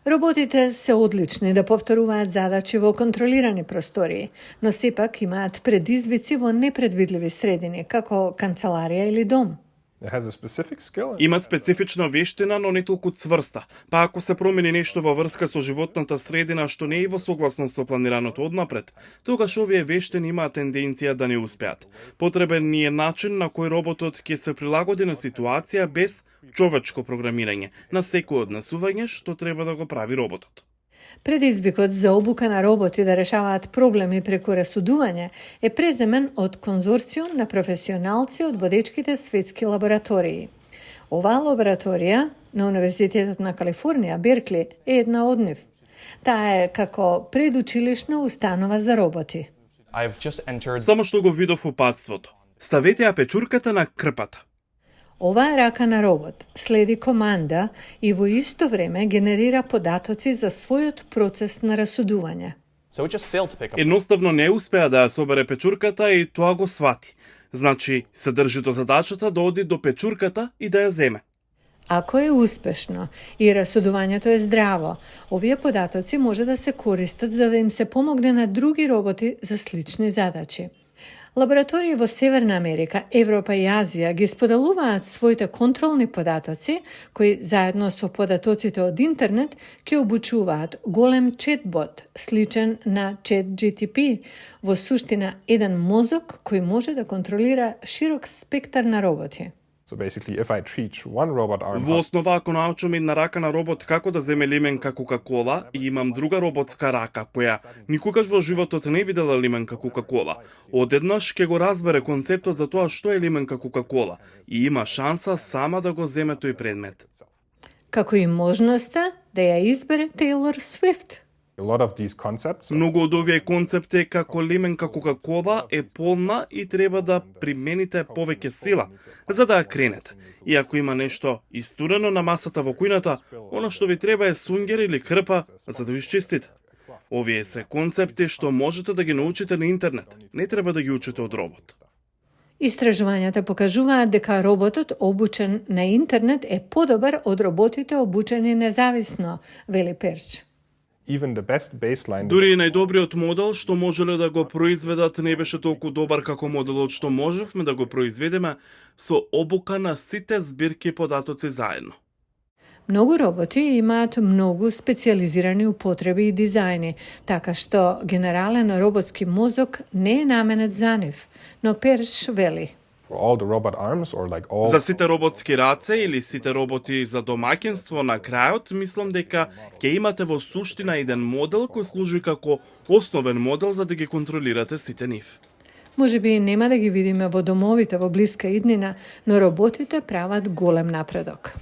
Роботите се одлични да повторуваат задачи во контролирани простории, но сепак имаат предизвици во непредвидливи средини, како канцеларија или дом. It has a specific skill. Има специфична вештина, но не толку цврста. Па ако се промени нешто во врска со животната средина што не е во согласност со планираното однапред, тогаш овие вештини имаат тенденција да не успеат. Потребен ни е начин на кој роботот ќе се прилагоди на ситуација без човечко програмирање, на секој однесување што треба да го прави роботот. Предизвикот за обука на роботи да решаваат проблеми преку расудување е преземен од конзорциум на професионалци од водечките светски лаборатории. Оваа лабораторија на Универзитетот на Калифорнија, Беркли, е една од нив. Таа е како предучилишна установа за роботи. Само што го видов упатството. Ставете ја печурката на крпата. Оваа рака на робот следи команда и во исто време генерира податоци за својот процес на расудување. Едноставно не успеа да ја собере печурката и тоа го свати. Значи, се држи до задачата да оди до печурката и да ја земе. Ако е успешно и расудувањето е здраво, овие податоци може да се користат за да им се помогне на други роботи за слични задачи. Лаборатории во Северна Америка, Европа и Азија ги споделуваат своите контролни податоци, кои заедно со податоците од интернет ќе обучуваат голем четбот, сличен на ChatGPT, во суштина еден мозок кој може да контролира широк спектар на роботи. So basically, if I teach one robot arm, Во основа, ако научам една рака на робот како да земе лименка Кока-кола и имам друга роботска рака која никогаш во животот не видела лименка Кока-кола, одеднаш ќе го разбере концептот за тоа што е лименка Кока-кола и има шанса сама да го земе тој предмет. Како и можноста да ја избере Тейлор Свифт. a lot of these concepts Многу од овие концепти како лименка Кока-кола е полна и треба да примените повеќе сила за да ја кренете. И ако има нешто истурено на масата во кујната, она што ви треба е сунгер или крпа за да го изчистите. Овие се концепти што можете да ги научите на интернет. Не треба да ги учите од робот. Истражувањата покажуваат дека роботот обучен на интернет е подобар од роботите обучени независно, вели Перч. even the best baseline Дури и најдобриот модел што можеле да го произведат не беше толку добар како моделот што можевме да го произведеме со обука на сите збирки податоци заедно. Многу роботи имаат многу специализирани употреби и дизајни, така што генерален роботски мозок не е наменет за нив, но Перш вели. for all the robot arms or like all За сите роботски раце или сите роботи за домаќинство на крајот, мислам дека ќе имате во суштина еден модел кој служи како основен модел за да ги контролирате сите нив. Може би нема да ги видиме во домовите во блиска иднина, но роботите прават голем напредок.